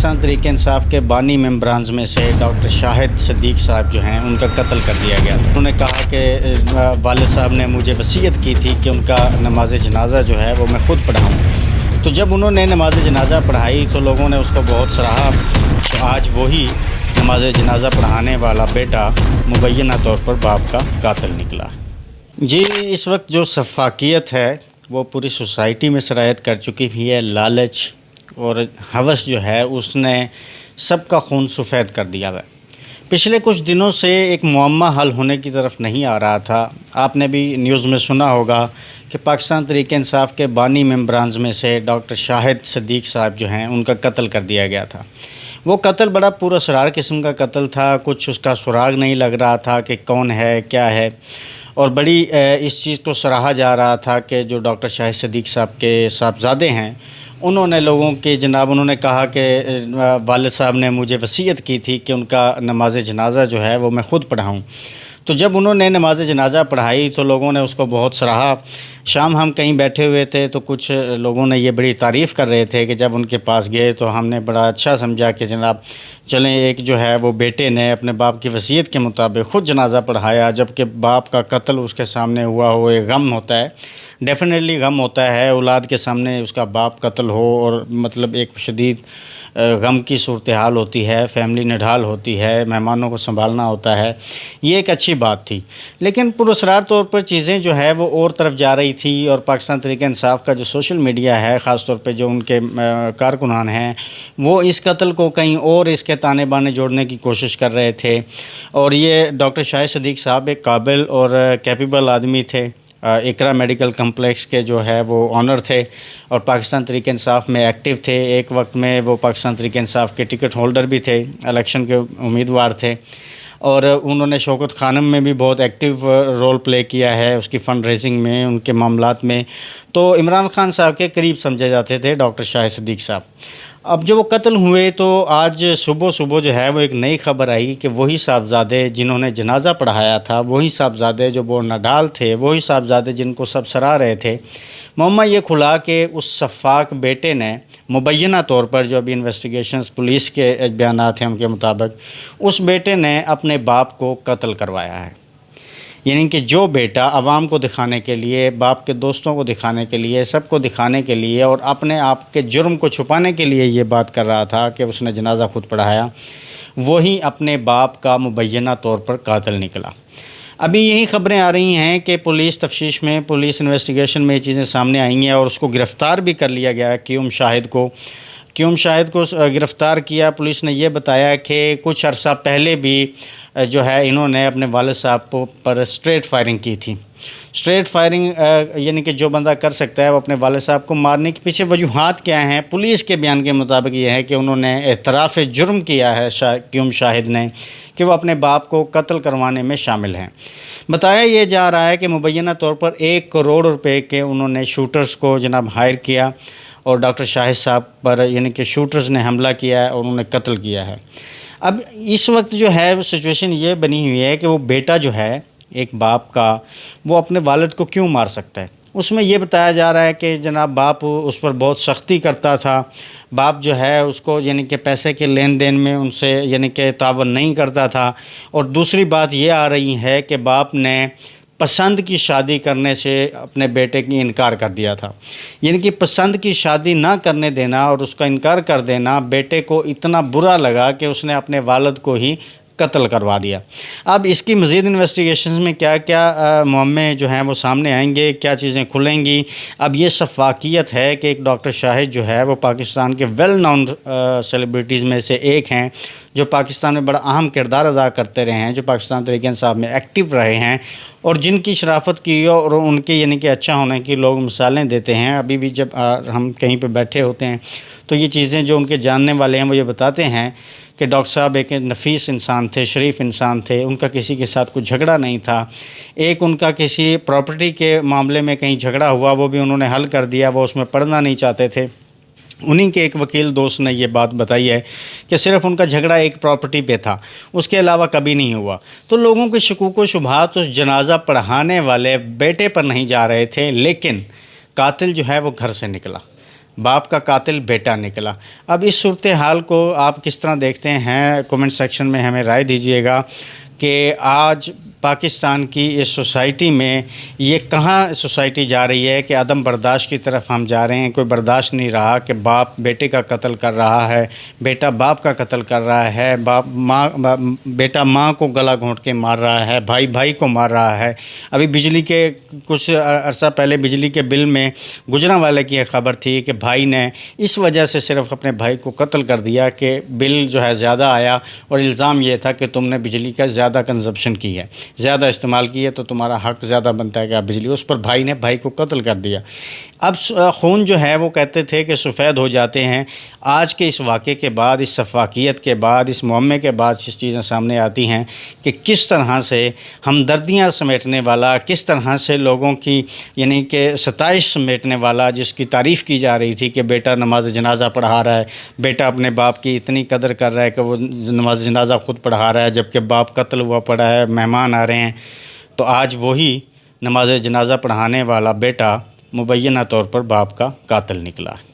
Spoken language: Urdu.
پاکستان تحریک انصاف کے بانی ممبرانز میں سے ڈاکٹر شاہد صدیق صاحب جو ہیں ان کا قتل کر دیا گیا تھا۔ انہوں نے کہا کہ والد صاحب نے مجھے وصیت کی تھی کہ ان کا نماز جنازہ جو ہے وہ میں خود پڑھاؤں۔ تو جب انہوں نے نماز جنازہ پڑھائی تو لوگوں نے اس کو بہت سراہا۔ تو آج وہی نماز جنازہ پڑھانے والا بیٹا مبینہ طور پر باپ کا قاتل نکلا۔ جی، اس وقت جو سفاکیت ہے وہ پوری سوسائٹی میں سرایت کر چکی ہوئی ہے۔ لالچ اور ہوس جو ہے اس نے سب کا خون سفید کر دیا ہے۔ پچھلے کچھ دنوں سے ایک معمہ حل ہونے کی طرف نہیں آ رہا تھا۔ آپ نے بھی نیوز میں سنا ہوگا کہ پاکستان تحریک انصاف کے بانی ممبرانز میں سے ڈاکٹر شاہد صدیق صاحب جو ہیں ان کا قتل کر دیا گیا تھا۔ وہ قتل بڑا پورا اسرار قسم کا قتل تھا، کچھ اس کا سراغ نہیں لگ رہا تھا کہ کون ہے کیا ہے، اور بڑی اس چیز کو سراہا جا رہا تھا کہ جو ڈاکٹر شاہد صدیق صاحب کے صاحبزادے ہیں انہوں نے لوگوں کے انہوں نے کہا کہ والد صاحب نے مجھے وصیت کی تھی کہ ان کا نماز جنازہ جو ہے وہ میں خود پڑھاؤں۔ تو جب انہوں نے نماز جنازہ پڑھائی تو لوگوں نے اس کو بہت سراہا۔ شام ہم کہیں بیٹھے ہوئے تھے تو کچھ لوگوں نے یہ بڑی تعریف کر رہے تھے کہ جب ان کے پاس گئے تو ہم نے بڑا اچھا سمجھا کہ جناب چلیں، ایک جو ہے وہ بیٹے نے اپنے باپ کی وصیت کے مطابق خود جنازہ پڑھایا، جبکہ باپ کا قتل اس کے سامنے ہوا ہو، ایک غم ہوتا ہے، ڈیفینیٹلی غم ہوتا ہے اولاد کے سامنے اس کا باپ قتل ہو، اور مطلب ایک شدید غم کی صورتحال ہوتی ہے، فیملی نڈھال ہوتی ہے، مہمانوں کو سنبھالنا ہوتا ہے، یہ ایک اچھی بات تھی۔ لیکن پراسرار طور پر چیزیں جو ہے وہ اور طرف جا رہی تھی، اور پاکستان تحریک انصاف کا جو سوشل میڈیا ہے، خاص طور پہ جو ان کے کارکنان ہیں، وہ اس قتل کو کہیں اور اس کے تانے بانے جوڑنے کی کوشش کر رہے تھے۔ اور یہ ڈاکٹر شاہد صدیق صاحب ایک قابل اور کیپیبل آدمی تھے، اقرا میڈیکل کمپلیکس کے جو ہے وہ آنر تھے، اور پاکستان تحریک انصاف میں ایکٹیو تھے۔ ایک وقت میں وہ پاکستان تحریک انصاف کے ٹکٹ ہولڈر بھی تھے، الیکشن کے امیدوار تھے، اور انہوں نے شوکت خانم میں بھی بہت ایکٹیو رول پلے کیا ہے، اس کی فنڈ ریزنگ میں، ان کے معاملات میں۔ تو عمران خان صاحب کے قریب سمجھے جاتے تھے ڈاکٹر شاہد صدیق صاحب۔ اب جو وہ قتل ہوئے تو آج صبح جو ہے وہ ایک نئی خبر آئی کہ وہی صاحبزادے جنہوں نے جنازہ پڑھایا تھا، وہی صاحبزادے جو بور نڈال تھے، وہی صاحبزادے جن کو سب سراہ رہے تھے، معمہ یہ کھلا کہ اس شفاق بیٹے نے مبینہ طور پر، جو ابھی انویسٹیگیشنز پولیس کے بیانات ہیں ان کے مطابق، اس بیٹے نے اپنے باپ کو قتل کروایا ہے۔ یعنی کہ جو بیٹا عوام کو دکھانے کے لیے، باپ کے دوستوں کو دکھانے کے لیے، سب کو دکھانے کے لیے اور اپنے آپ کے جرم کو چھپانے کے لیے یہ بات کر رہا تھا کہ اس نے جنازہ خود پڑھایا، وہی اپنے باپ کا مبینہ طور پر قاتل نکلا۔ ابھی یہی خبریں آ رہی ہیں کہ پولیس تفتیش میں، پولیس انویسٹیگیشن میں یہ چیزیں سامنے آئی ہیں، اور اس کو گرفتار بھی کر لیا گیا ہے۔ قیوم شاہد کو گرفتار کیا۔ پولیس نے یہ بتایا کہ کچھ عرصہ پہلے بھی جو ہے انہوں نے اپنے والد صاحب پر اسٹریٹ فائرنگ کی تھی۔ اسٹریٹ فائرنگ یعنی کہ جو بندہ کر سکتا ہے وہ اپنے والد صاحب کو مارنے کے پیچھے وجوہات کیا ہیں؟ پولیس کے بیان کے مطابق یہ ہے کہ انہوں نے اعتراف جرم کیا ہے قیوم شاہد نے کہ وہ اپنے باپ کو قتل کروانے میں شامل ہیں۔ بتایا یہ جا رہا ہے کہ مبینہ طور پر 1 کروڑ روپے کے انہوں نے شوٹرز کو جناب ہائر کیا، اور ڈاکٹر شاہد صاحب پر یعنی کہ شوٹرز نے حملہ کیا ہے اور انہوں نے قتل کیا ہے۔ اب اس وقت جو ہے وہ سچویشن یہ بنی ہوئی ہے کہ وہ بیٹا جو ہے ایک باپ کا، وہ اپنے والد کو کیوں مار سکتا ہے؟ اس میں یہ بتایا جا رہا ہے کہ جناب باپ اس پر بہت سختی کرتا تھا، باپ جو ہے اس کو یعنی کہ پیسے کے لین دین میں ان سے یعنی کہ تعاون نہیں کرتا تھا، اور دوسری بات یہ آ رہی ہے کہ باپ نے پسند کی شادی کرنے سے اپنے بیٹے کی انکار کر دیا تھا۔ یعنی کہ پسند کی شادی نہ کرنے دینا اور اس کا انکار کر دینا بیٹے کو اتنا برا لگا کہ اس نے اپنے والد کو ہی قتل کروا دیا۔ اب اس کی مزید انویسٹیگیشنز میں کیا کیا معاملے جو ہیں وہ سامنے آئیں گے، کیا چیزیں کھلیں گی۔ اب یہ شفاقیت ہے کہ ایک ڈاکٹر شاہد جو ہے وہ پاکستان کے ویل نون سیلیبریٹیز میں سے ایک ہیں، جو پاکستان میں بڑا اہم کردار ادا کرتے رہے ہیں، جو پاکستان تحریک انصاف میں ایکٹیو رہے ہیں، اور جن کی شرافت کی اور ان کے یعنی کہ اچھا ہونے کی لوگ مثالیں دیتے ہیں۔ ابھی بھی جب ہم کہیں پہ بیٹھے ہوتے ہیں تو یہ چیزیں جو ان کے جاننے والے ہیں وہ یہ بتاتے ہیں کہ ڈاکٹر صاحب ایک نفیس انسان تھے، شریف انسان تھے، ان کا کسی کے ساتھ کوئی جھگڑا نہیں تھا۔ ایک ان کا کسی پراپرٹی کے معاملے میں کہیں جھگڑا ہوا، وہ بھی انہوں نے حل کر دیا، وہ اس میں پڑھنا نہیں چاہتے تھے۔ انہی کے ایک وکیل دوست نے یہ بات بتائی ہے کہ صرف ان کا جھگڑا ایک پراپرٹی پہ تھا، اس کے علاوہ کبھی نہیں ہوا۔ تو لوگوں کے شکوک و شبہات اس جنازہ پڑھانے والے بیٹے پر نہیں جا رہے تھے، لیکن قاتل جو ہے وہ گھر سے نکلا، باپ کا قاتل بیٹا نکلا۔ اب اس صورتحال کو آپ کس طرح دیکھتے ہیں؟ کومنٹ سیکشن میں ہمیں رائے دیجیے گا کہ آج پاکستان کی اس سوسائٹی میں یہ کہاں سوسائٹی جا رہی ہے کہ عدم برداشت کی طرف ہم جا رہے ہیں۔ کوئی برداشت نہیں رہا کہ باپ بیٹے کا قتل کر رہا ہے، بیٹا باپ کا قتل کر رہا ہے، بیٹا ماں کو گلا گھونٹ کے مار رہا ہے، بھائی بھائی کو مار رہا ہے۔ ابھی بجلی کے کچھ عرصہ پہلے بجلی کے بل میں گجرانوالے کی ایک خبر تھی کہ بھائی نے اس وجہ سے صرف اپنے بھائی کو قتل کر دیا کہ بل جو ہے زیادہ آیا، اور الزام یہ تھا کہ تم نے بجلی کا زیادہ کنزپشن کی ہے، زیادہ استعمال کی ہے، تو تمہارا حق زیادہ بنتا ہے کہ آپ بجلی، اس پر بھائی نے بھائی کو قتل کر دیا۔ اب خون جو ہے وہ کہتے تھے کہ سفید ہو جاتے ہیں۔ آج کے اس واقعے کے بعد، اس سفاکیت کے بعد، اس معمے کے بعد اس چیزیں سامنے آتی ہیں کہ کس طرح سے ہمدردیاں سمیٹنے والا، کس طرح سے لوگوں کی یعنی کہ ستائش سمیٹنے والا، جس کی تعریف کی جا رہی تھی کہ بیٹا نماز جنازہ پڑھا رہا ہے، بیٹا اپنے باپ کی اتنی قدر کر رہا ہے کہ وہ نماز جنازہ خود پڑھا رہا ہے، جبکہ باپ قتل ہوا پڑا ہے، مہمان آ رہے ہیں، تو آج وہی نماز جنازہ پڑھانے والا بیٹا مبینہ طور پر باپ کا قاتل نکلا ہے۔